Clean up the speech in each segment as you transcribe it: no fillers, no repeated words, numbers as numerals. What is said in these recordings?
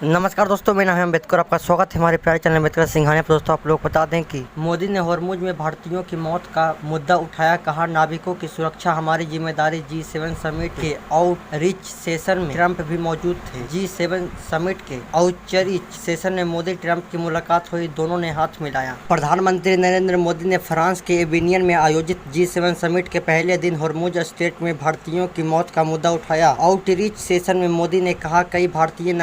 नमस्कार दोस्तों, मेरा नाम है अम्बेडकर। आपका स्वागत है हमारे प्यारे चैनल अम्बेडकर सिंघानिया पर। दोस्तों, आप लोग बता दें कि मोदी ने हॉर्मुज में भारतीयों की मौत का मुद्दा उठाया। कहा, नाविकों की सुरक्षा हमारी जिम्मेदारी। G7 समिट के आउटरीच सेशन में ट्रंप भी मौजूद थे। G7 समिट के आउटरीच सेशन में मोदी ट्रंप की मुलाकात हुई, दोनों ने हाथ मिलाया। प्रधानमंत्री नरेंद्र मोदी ने फ्रांस के एविनियन में आयोजित G7 समिट के पहले दिन हॉर्मुज स्ट्रेट में भारतीयों की मौत का मुद्दा उठाया। आउटरीच सेशन में मोदी ने कहा, कई भारतीय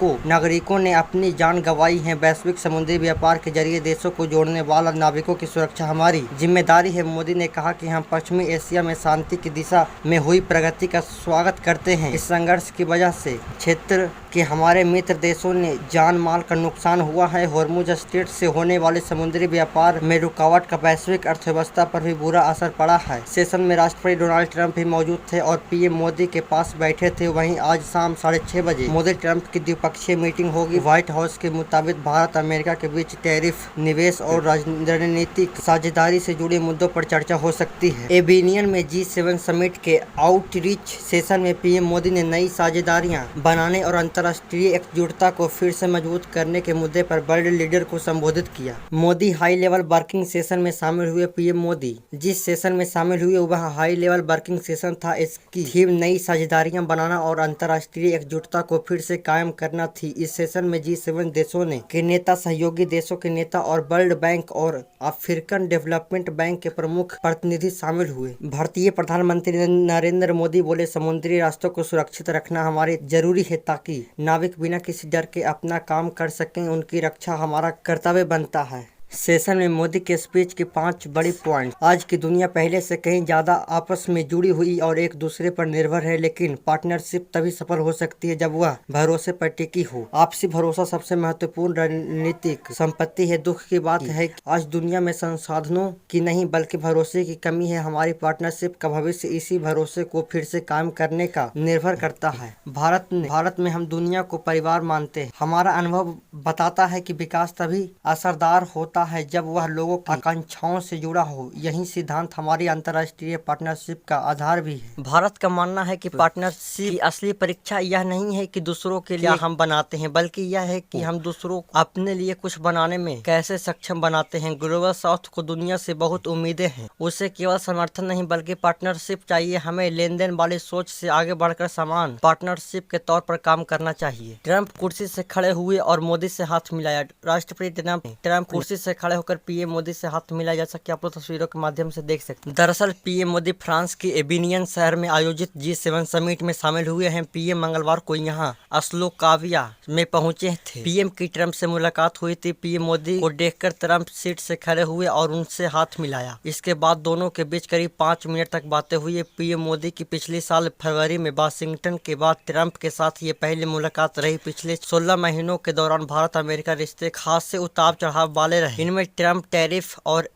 नागरिकों ने अपनी जान गंवाई है। वैश्विक समुद्री व्यापार के जरिए देशों को जोड़ने वाला नाविकों की सुरक्षा हमारी जिम्मेदारी है। मोदी ने कहा कि हम पश्चिमी एशिया में शांति की दिशा में हुई प्रगति का स्वागत करते हैं। इस संघर्ष की वजह से क्षेत्र के हमारे मित्र देशों ने जान माल का नुकसान हुआ है। हॉर्मुज स्ट्रेट से होने वाले समुद्री व्यापार में रुकावट का वैश्विक अर्थव्यवस्था पर भी बुरा असर पड़ा है। सेशन में राष्ट्रपति डोनाल्ड ट्रंप भी मौजूद थे और पीएम मोदी के पास बैठे थे। वहीं आज शाम 6:30 बजे मोदी ट्रंप की द्विपक्षीय मीटिंग होगी। व्हाइट हाउस के मुताबिक भारत अमेरिका के बीच टैरिफ, निवेश और रणनीतिक साझेदारी से जुड़े मुद्दों पर चर्चा हो सकती है। एविनियन में G7 समिट के आउटरीच सेशन में पीएम मोदी ने नई साझेदारियां बनाने और अंतर्राष्ट्रीय एकजुटता को फिर से मजबूत करने के मुद्दे पर वर्ल्ड लीडर को संबोधित किया। Modi high level working session में शामिल हुए। पीएम मोदी जिस सेशन में शामिल हुए वह हाई लेवल वर्किंग सेशन था। इसकी थीम नई साझेदारियां बनाना और अंतर्राष्ट्रीय एकजुटता को फिर से कायम करना थी। इस सेशन में G7 देशों के नेता, सहयोगी देशों के नेता और वर्ल्ड बैंक और अफ्रीकन डेवलपमेंट बैंक के प्रमुख प्रतिनिधि शामिल हुए। भारतीय प्रधानमंत्री नरेंद्र मोदी बोले, समुद्री रास्तों को सुरक्षित रखना हमारे जरूरी है ताकि नाविक बिना किसी डर के अपना काम कर सकें। उनकी रक्षा हमारा कर्तव्य बनता है। सेशन में मोदी के स्पीच की 5 बड़ी पॉइंट। आज की दुनिया पहले से कहीं ज्यादा आपस में जुड़ी हुई और एक दूसरे पर निर्भर है, लेकिन पार्टनरशिप तभी सफल हो सकती है जब वह भरोसे पर टिकी हो। आपसी भरोसा सबसे महत्वपूर्ण रणनीतिक संपत्ति है। दुख की बात है कि आज दुनिया में संसाधनों की नहीं बल्कि भरोसे की कमी है। हमारी पार्टनरशिप का भविष्य इसी भरोसे को फिर से कायम करने का निर्भर करता है। भारत में हम दुनिया को परिवार मानते हैं। हमारा अनुभव बताता है कि विकास तभी असरदार होता है जब वह लोगों की आकांक्षाओं से जुड़ा हो। यही सिद्धांत हमारी अंतर्राष्ट्रीय पार्टनरशिप का आधार भी है। भारत का मानना है कि पार्टनरशिप की असली परीक्षा यह नहीं है कि दूसरों के लिए हम बनाते हैं, बल्कि यह है कि हम दूसरों को अपने लिए कुछ बनाने में कैसे सक्षम बनाते हैं। ग्लोबल साउथ को दुनिया से बहुत उम्मीदें हैं। उसे केवल समर्थन नहीं बल्कि पार्टनरशिप चाहिए। हमें लेन देन वाली सोच से आगे बढ़कर समान पार्टनरशिप के तौर पर काम करना चाहिए। ट्रंप कुर्सी से खड़े हुए और मोदी से हाथ मिलाया। राष्ट्रपति ट्रंप कुर्सी से खड़े होकर पीएम मोदी से हाथ मिला, जैसा कि आप लोग तस्वीरों के माध्यम से देख सकते हैं। दरअसल पीएम मोदी फ्रांस के एविनियन शहर में आयोजित G7 समिट में शामिल हुए हैं। पीएम मंगलवार को यहां स्लोवाकिया में पहुंचे थे। पीएम की ट्रंप से मुलाकात हुई थी। पीएम मोदी को देखकर ट्रंप सीट से खड़े हुए और उनसे हाथ मिलाया। इसके बाद दोनों के बीच करीब 5 मिनट तक बातें हुई। पीएम मोदी की पिछले साल फरवरी में वाशिंगटन के बाद ट्रंप के साथ ये पहली मुलाकात रही। पिछले 16 महीनों के दौरान भारत अमेरिका रिश्ते खास से उतार चढ़ाव वाले रहे। इनमें ट्रंप टैरिफ और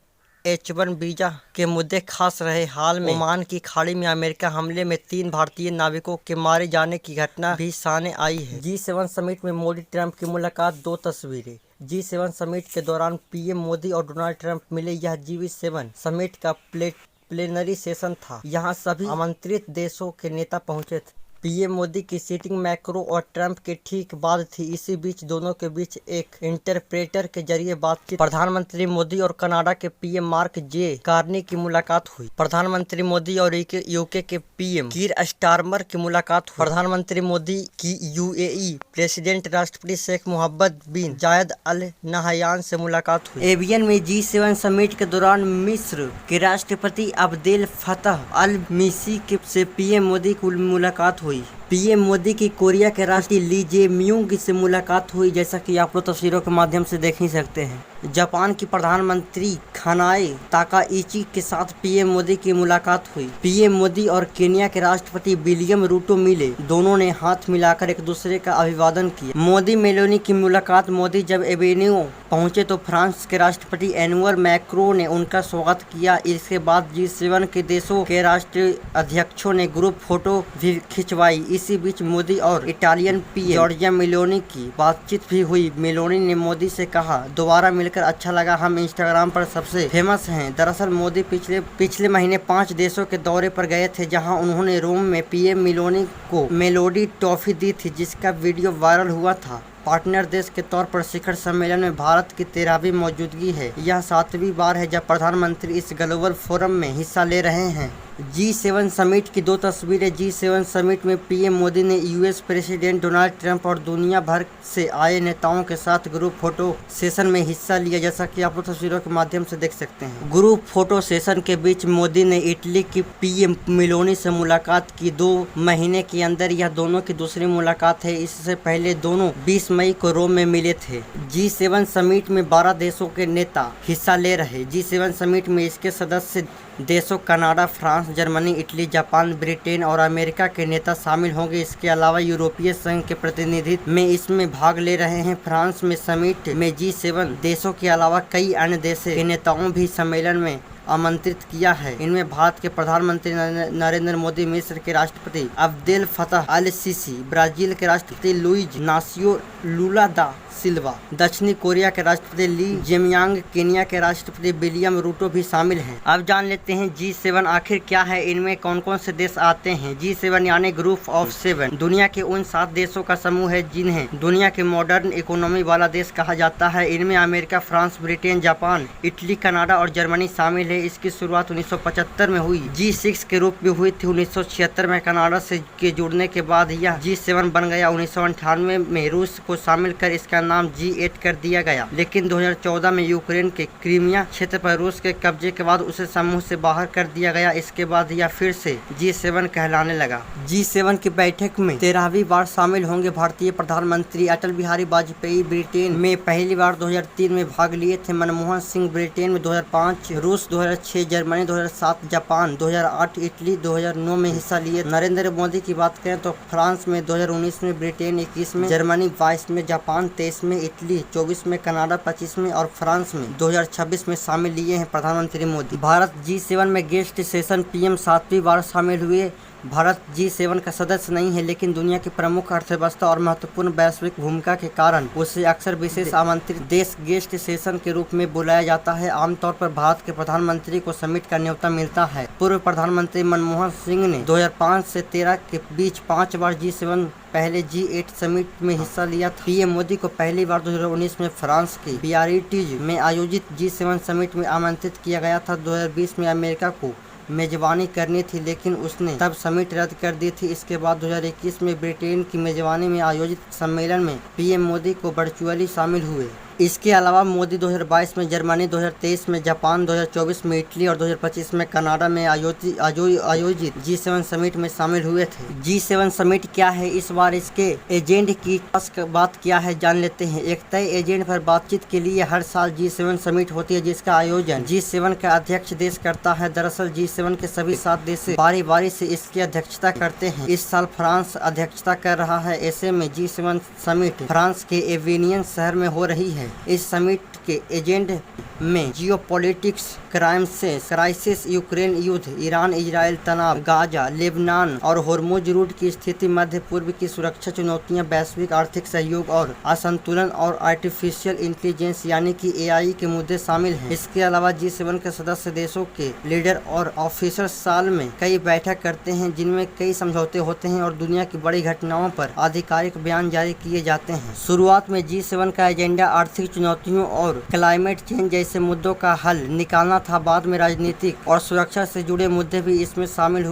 H1 वीजा के मुद्दे खास रहे। हाल में ओमान की खाड़ी में अमेरिका हमले में 3 भारतीय नाविकों के मारे जाने की घटना भी सामने आई है। G7 समिट में मोदी ट्रंप की मुलाकात। 2 तस्वीरें। G7 समिट के दौरान पीएम मोदी और डोनाल्ड ट्रंप मिले। यह G7 समिट का प्लेनरी सेशन था। यहाँ सभी आमंत्रित देशों के नेता पहुंचे थे। पीएम मोदी की सीटिंग मैक्रो और ट्रंप के ठीक बाद थी। इसी बीच दोनों के बीच एक इंटरप्रेटर के जरिए बातचीत। प्रधानमंत्री मोदी और कनाडा के पीएम मार्क जे कार्नी की मुलाकात हुई। प्रधानमंत्री मोदी और यूके के पीएम कीर स्टारमर की मुलाकात हुई। प्रधानमंत्री मोदी की यूएई प्रेसिडेंट राष्ट्रपति शेख मोहम्मद बिन जायद अल नहयान से मुलाकात हुई। एवियन में G7 समिट के दौरान मिस्र के राष्ट्रपति अब्देल फतह अल सीसी से पीएम मोदी की मुलाकात हुई। पीएम मोदी की कोरिया के राष्ट्रपति ली जे-म्यूंग से मुलाकात हुई, जैसा कि आप लोग तस्वीरों के माध्यम से देख ही सकते हैं। जापान की प्रधानमंत्री खानाए ताकाइची के साथ पीएम मोदी की मुलाकात हुई। पीएम मोदी और केन्या के राष्ट्रपति विलियम रूटो मिले। दोनों ने हाथ मिलाकर एक दूसरे का अभिवादन किया। मोदी मेलोनी की मुलाकात। मोदी जब एवेन्यू पहुंचे तो फ्रांस के राष्ट्रपति एनुअल मैक्रो ने उनका स्वागत किया। इसके बाद G7 के देशों के राष्ट्रीय अध्यक्षों ने ग्रुप फोटो भी खिंचवाई। इसी बीच मोदी और इटालियन पीएम जॉर्जिया मेलोनी की बातचीत भी हुई। मेलोनी ने मोदी से कहा, दोबारा मिलकर अच्छा लगा, हम इंस्टाग्राम पर सबसे फेमस हैं। दरअसल मोदी पिछले महीने 5 देशों के दौरे पर गए थे, जहां उन्होंने रोम में पीएम मेलोनी को मेलोडी ट्रॉफी दी थी, जिसका वीडियो वायरल हुआ था। पार्टनर देश के तौर पर शिखर सम्मेलन में भारत की 13वीं मौजूदगी है। यह 7वीं बार है जब प्रधानमंत्री इस ग्लोबल फोरम में हिस्सा ले रहे हैं। G7 समिट की 2 तस्वीरें। G7 समिट में पीएम मोदी ने यूएस प्रेसिडेंट डोनाल्ड ट्रंप और दुनिया भर से आए नेताओं के साथ ग्रुप फोटो सेशन में हिस्सा लिया, जैसा कि आप लोग तस्वीरों के माध्यम से देख सकते हैं। ग्रुप फोटो सेशन के बीच मोदी ने इटली की पीएम मेलोनी से मुलाकात की। 2 महीने के अंदर यह दोनों की दूसरी मुलाकात है। इससे पहले दोनों 20 मई को रोम में मिले थे। G7 समिट में 12 देशों के नेता हिस्सा ले रहे। G7 समिट में इसके सदस्य देशों Canada, France, Germany, Italy, Japan, Britain और अमेरिका के नेता शामिल होंगे। इसके अलावा यूरोपीय संघ के प्रतिनिधित्व में इसमें भाग ले रहे हैं। फ्रांस में समिट में G7 देशों के अलावा कई अन्य देशों के नेताओं भी सम्मेलन में आमंत्रित किया है। इनमें भारत के प्रधानमंत्री नरेंद्र मोदी, मिस्र के राष्ट्रपति अब्देल फतह अल सीसी, ब्राजील के राष्ट्रपति लुइज नासियो लुला दा सिल्वा, दक्षिणी कोरिया के राष्ट्रपति ली जेमियांग, केनिया के राष्ट्रपति विलियम रूटो भी शामिल हैं। अब जान लेते हैं G7 आखिर क्या है, इनमें कौन कौन से देश आते हैं। G7 यानी ग्रुप ऑफ 7 दुनिया के उन 7 देशों का समूह है जिन्हें दुनिया के मॉडर्न इकोनॉमी वाला देश कहा जाता है। इनमें America, France, Britain, Japan, Italy, Canada और जर्मनी शामिल है। इसकी शुरुआत 1975 में हुई। G6 के रूप में हुई थी 1976 में। कनाडा के जुड़ने के बाद यह G7 बन गया। 1998 में रूस को शामिल कर इसका नाम G8 कर दिया गया, लेकिन 2014 में यूक्रेन के क्रीमिया क्षेत्र पर रूस के कब्जे के बाद उसे समूह से बाहर कर दिया गया। इसके बाद यह फिर से G7 कहलाने लगा। G7 की बैठक में 13वीं बार शामिल होंगे भारतीय प्रधानमंत्री अटल बिहारी वाजपेयी ब्रिटेन में पहली बार 2003 में भाग लिए थे। मनमोहन सिंह ब्रिटेन में 2005, रूस 2006, जर्मनी 2007, जापान 2008, इटली 2009 में हिस्सा लिए। नरेंद्र मोदी की बात करें तो फ्रांस में 2019 में, ब्रिटेन 21 में, जर्मनी 22 में, जापान 23 में, इटली 24 में, कनाडा 25 में और फ्रांस में 2026 में शामिल लिए हैं प्रधानमंत्री मोदी। भारत G7 में गेस्ट सेशन पीएम 7वीं बार शामिल हुए। भारत G7 का सदस्य नहीं है, लेकिन दुनिया की प्रमुख अर्थव्यवस्था और महत्वपूर्ण वैश्विक भूमिका के कारण उसे अक्सर विशेष आमंत्रित देश गेस्ट सेशन के रूप में बुलाया जाता है। आमतौर पर भारत के प्रधानमंत्री को समिट का न्योता मिलता है। पूर्व प्रधानमंत्री मनमोहन सिंह ने 2005 से 13 के बीच 5 बार G7 पहले G8 समिट में हिस्सा लिया था। पीएम मोदी को पहली बार 2019 में फ्रांस के बियारिट्ज में आयोजित G7 समिट में आमंत्रित किया गया था। 2020 में अमेरिका को मेजबानी करनी थी, लेकिन उसने तब समिट रद्द कर दी थी। इसके बाद 2021 में ब्रिटेन की मेजबानी में आयोजित सम्मेलन में पीएम मोदी को वर्चुअली शामिल हुए। इसके अलावा मोदी 2022 में जर्मनी, 2023 में जापान, 2024 में इटली और 2025 में कनाडा में आयोजित G7 समिट में शामिल हुए थे। G7 समिट क्या है, इस बार इसके एजेंडे की खास बात क्या है, जान लेते हैं। एक तय एजेंडे पर बातचीत के लिए हर साल G7 समिट होती है, जिसका आयोजन G7 का अध्यक्ष देश करता है। दरअसल G7 के सभी 7 देश बारी बारी से इसकी अध्यक्षता करते हैं। इस साल फ्रांस अध्यक्षता कर रहा है। ऐसे में G7 समिट फ्रांस के एविनियन शहर में हो रही है। इस समिट के एजेंडे में जियोपॉलिटिक्स, क्राइसिस, यूक्रेन युद्ध, ईरान इजराइल तनाव, गाजा, लेबनान और होर्मुज रूट की स्थिति, मध्य पूर्व की सुरक्षा चुनौतियां, वैश्विक आर्थिक सहयोग और असंतुलन और आर्टिफिशियल इंटेलिजेंस यानी कि AI के मुद्दे शामिल हैं। इसके अलावा G7 के सदस्य देशों के लीडर और ऑफिसर साल में कई बैठक करते हैं, जिनमें कई समझौते होते हैं और दुनिया की बड़ी घटनाओं पर आधिकारिक बयान जारी किए जाते हैं। शुरुआत में G7 का एजेंडा आर्थिक चुनौतियों और क्लाइमेट चेंज जैसे मुद्दों का हल निकालना था। बाद में राजनीतिक और सुरक्षा से जुड़े मुद्दे भी इसमें शामिल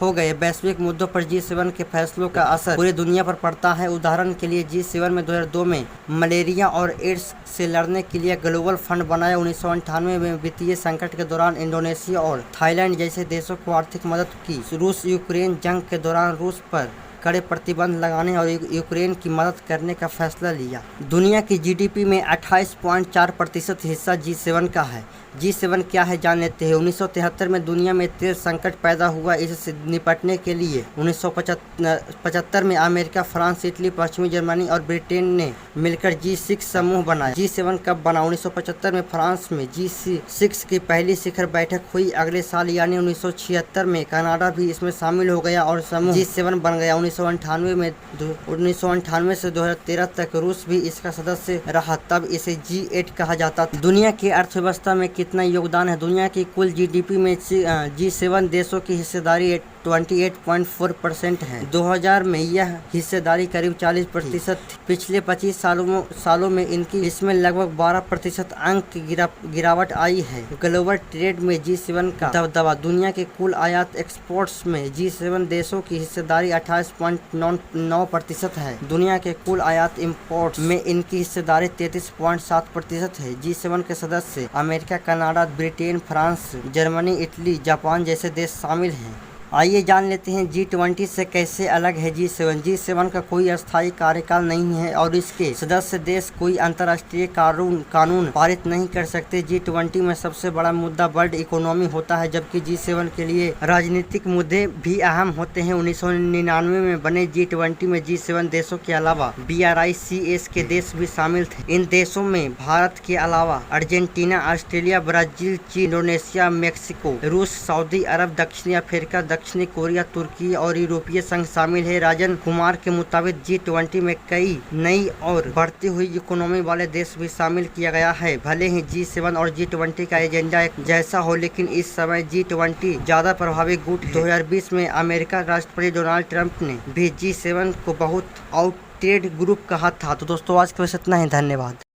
हो गए। वैश्विक मुद्दों पर G7 के फैसलों का असर पूरी दुनिया पर पड़ता है। उदाहरण के लिए G7 में 2002 में मलेरिया और एड्स से लड़ने के लिए ग्लोबल फंड बनाया। 1998 में वित्तीय संकट के दौरान इंडोनेशिया और थाईलैंड जैसे देशों को आर्थिक मदद की। रूस यूक्रेन जंग के दौरान रूस पर कड़े प्रतिबंध लगाने और यूक्रेन की मदद करने का फैसला लिया। दुनिया की GDP में 28.4% हिस्सा G7 का है। G7 क्या है, जान लेते हैं। 1973 में दुनिया में तेल संकट पैदा हुआ। इससे निपटने के लिए 1975 में अमेरिका, फ्रांस, इटली, पश्चिमी जर्मनी और ब्रिटेन ने मिलकर G6 समूह बनाया। G7 कब बना? 1975 में फ्रांस में G6 की पहली शिखर बैठक हुई। अगले साल यानी 1976 में कनाडा भी इसमें शामिल हो गया और समूह G7 बन गया। 1998 से 2013 तक रूस भी इसका सदस्य रहा, तब इसे G8 कहा जाता था। दुनिया की अर्थव्यवस्था में कितना योगदान है? दुनिया की कुल GDP में G7 देशों की हिस्सेदारी 28.4% है। 2000 में यह हिस्सेदारी करीब 40% थी। पिछले 25 सालों में इसमें लगभग 12% अंक गिरावट आई है। ग्लोबल ट्रेड में G7 का दबदबा। दुनिया के कुल आयात एक्सपोर्ट्स में G7 देशों की हिस्सेदारी 28.9% है। दुनिया के कुल आयात इंपोर्ट्स में इनकी हिस्सेदारी 33.7% है। G7 के सदस्य America, Canada, Britain, France, Germany, Italy, Japan जैसे देश शामिल हैं। आइए जान लेते हैं G20 से कैसे अलग है G7 का कोई अस्थायी कार्यकाल नहीं है और इसके सदस्य देश कोई अंतर्राष्ट्रीय कानून पारित नहीं कर सकते। G20 में सबसे बड़ा मुद्दा वर्ल्ड इकोनॉमी होता है, जबकि G7 के लिए राजनीतिक मुद्दे भी अहम होते हैं। 1999 में बने G20 में G7 देशों के अलावा BRICS के देश भी शामिल थे। इन देशों में भारत के अलावा अर्जेंटीना, ऑस्ट्रेलिया, ब्राजील, चीन, इंडोनेशिया, मैक्सिको, रूस, सऊदी अरब, दक्षिणी अफ्रीका, दक्षिणी कोरिया, तुर्की और यूरोपीय संघ शामिल है। राजन कुमार के मुताबिक G20 में कई नई और बढ़ती हुई इकोनॉमी वाले देश भी शामिल किया गया है। भले ही G7 और G20 का एजेंडा एक जैसा हो, लेकिन इस समय G20 ज्यादा प्रभावी गुट है। 2020 में अमेरिका राष्ट्रपति डोनाल्ड ट्रंप ने भी G7 को बहुत आउटडेटेड ग्रुप कहा था। तो दोस्तों आज के बस इतना ही, धन्यवाद।